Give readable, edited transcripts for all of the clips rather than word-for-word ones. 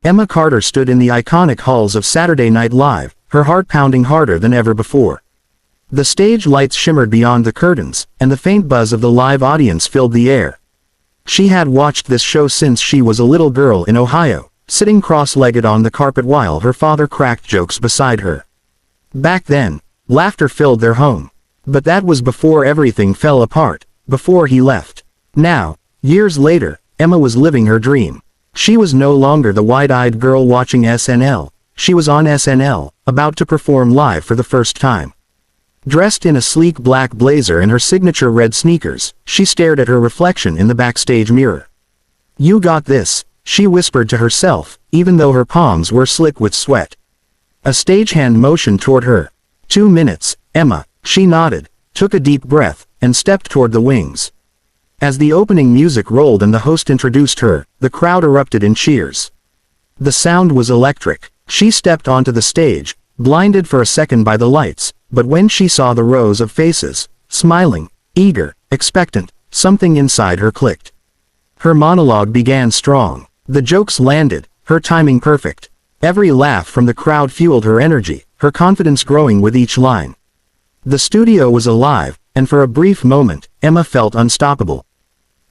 Emma Carter stood in the iconic halls of Saturday Night Live, her heart pounding harder than ever before. The stage lights shimmered beyond the curtains, and the faint buzz of the live audience filled the air. She had watched this show since she was a little girl in Ohio, sitting cross-legged on the carpet while her father cracked jokes beside her. Back then, laughter filled their home. But that was before everything fell apart, before he left. Now, years later, Emma was living her dream. She was no longer the wide-eyed girl watching SNL. She was on SNL, about to perform live for the first time. Dressed in a sleek black blazer and her signature red sneakers, she stared at her reflection in the backstage mirror. "You got this," she whispered to herself, even though her palms were slick with sweat. A stagehand motioned toward her. 2 minutes, Emma, she nodded, took a deep breath, and stepped toward the wings. As the opening music rolled and the host introduced her, the crowd erupted in cheers. The sound was electric. She stepped onto the stage, blinded for a second by the lights, but when she saw the rows of faces, smiling, eager, expectant, something inside her clicked. Her monologue began strong. The jokes landed, her timing perfect. Every laugh from the crowd fueled her energy, her confidence growing with each line. The studio was alive, and for a brief moment, Emma felt unstoppable.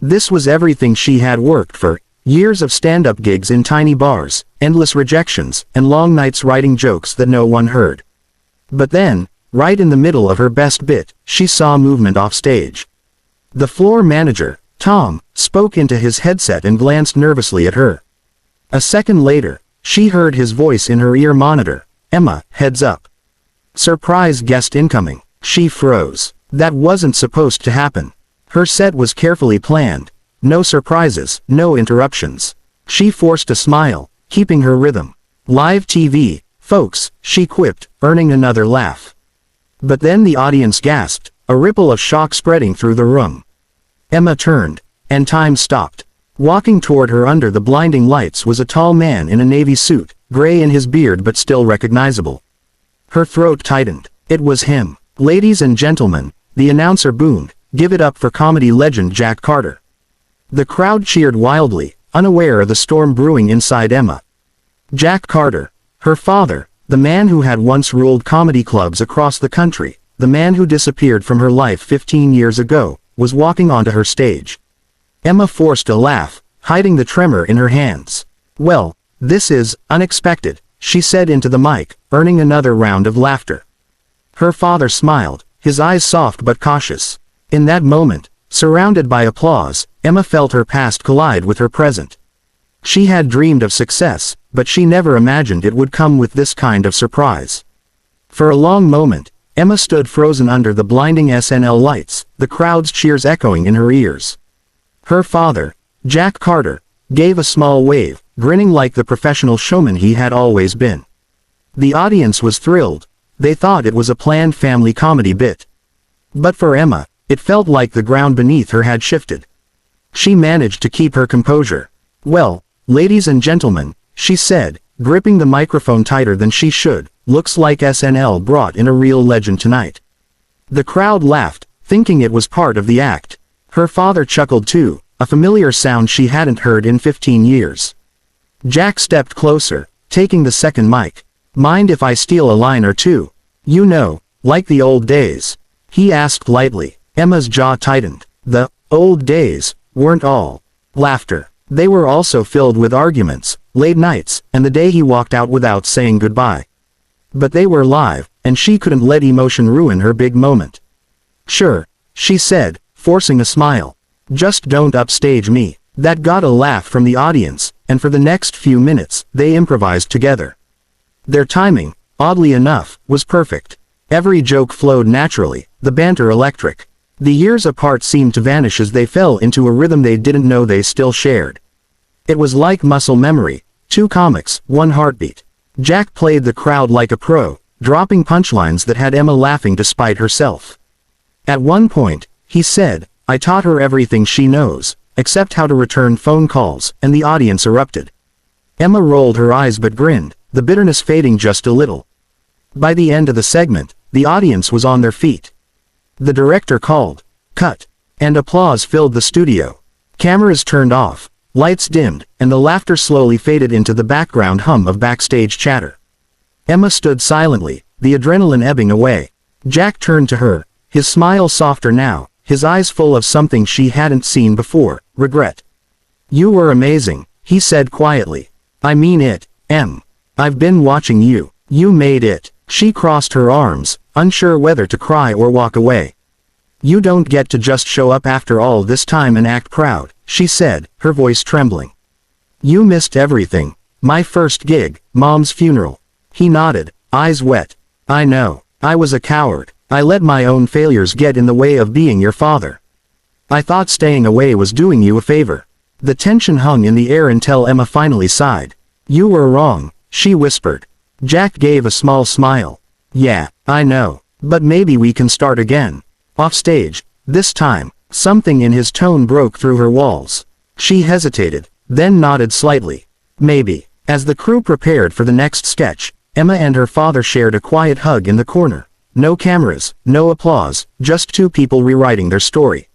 This was everything she had worked for: years of stand-up gigs in tiny bars, endless rejections, and long nights writing jokes that no one heard. But then, right in the middle of her best bit, she saw movement off stage. The floor manager, Tom, spoke into his headset and glanced nervously at her. A second later, she heard his voice in her ear monitor. "Emma, heads up. Surprise guest incoming." She froze. That wasn't supposed to happen. Her set was carefully planned. No surprises, no interruptions. She forced a smile, keeping her rhythm. "Live TV, folks," she quipped, earning another laugh. But then the audience gasped, a ripple of shock spreading through the room. Emma turned, and time stopped. Walking toward her under the blinding lights was a tall man in a navy suit, gray in his beard but still recognizable. Her throat tightened. It was him. "Ladies and gentlemen," the announcer boomed, "give it up for comedy legend Jack Carter." The crowd cheered wildly, unaware of the storm brewing inside Emma. Jack Carter, her father, the man who had once ruled comedy clubs across the country, the man who disappeared from her life 15 years ago, was walking onto her stage. Emma forced a laugh, hiding the tremor in her hands. "Well, this is unexpected," she said into the mic, earning another round of laughter. Her father smiled, his eyes soft but cautious. In that moment, surrounded by applause, Emma felt her past collide with her present. She had dreamed of success, but she never imagined it would come with this kind of surprise. For a long moment, Emma stood frozen under the blinding SNL lights, the crowd's cheers echoing in her ears. Her father, Jack Carter, gave a small wave, grinning like the professional showman he had always been. The audience was thrilled. They thought it was a planned family comedy bit. But for Emma, it felt like the ground beneath her had shifted. She managed to keep her composure. "Well, ladies and gentlemen," she said, gripping the microphone tighter than she should, "looks like SNL brought in a real legend tonight." The crowd laughed, thinking it was part of the act. Her father chuckled too, a familiar sound she hadn't heard in 15 years. Jack stepped closer, taking the second mic. "Mind if I steal a line or two? You know, like the old days?" he asked lightly. Emma's jaw tightened. The old days weren't all laughter. They were also filled with arguments, late nights, and the day he walked out without saying goodbye. But they were live, and she couldn't let emotion ruin her big moment. "Sure," she said, forcing a smile. "Just don't upstage me." That got a laugh from the audience, and for the next few minutes, they improvised together. Their timing, oddly enough, was perfect. Every joke flowed naturally, the banter electric. The years apart seemed to vanish as they fell into a rhythm they didn't know they still shared. It was like muscle memory, two comics, one heartbeat. Jack played the crowd like a pro, dropping punchlines that had Emma laughing despite herself. At one point, he said, "I taught her everything she knows, except how to return phone calls," and the audience erupted. Emma rolled her eyes but grinned, the bitterness fading just a little. By the end of the segment, the audience was on their feet. The director called, "Cut," and applause filled the studio. Cameras turned off, Lights dimmed, and the laughter slowly faded into the background hum of backstage chatter. Emma stood silently, the adrenaline ebbing away. Jack turned to her, his smile softer now, his eyes full of something she hadn't seen before, regret. "You were amazing," he said quietly. "I mean it, Em. I've been watching you. You made it." She crossed her arms, unsure whether to cry or walk away. "You don't get to just show up after all this time and act proud," she said, her voice trembling. "You missed everything. My first gig, Mom's funeral." He nodded, eyes wet. "I know. I was a coward. I let my own failures get in the way of being your father. I thought staying away was doing you a favor." The tension hung in the air until Emma finally sighed. "You were wrong," she whispered. Jack gave a small smile. "Yeah, I know. But maybe we can start again. Offstage." This time, something in his tone broke through her walls. She hesitated, then nodded slightly. "Maybe." As the crew prepared for the next sketch, Emma and her father shared a quiet hug in the corner. No cameras, no applause, just two people rewriting their story.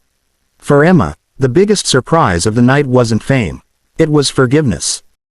For Emma, the biggest surprise of the night wasn't fame. It was forgiveness.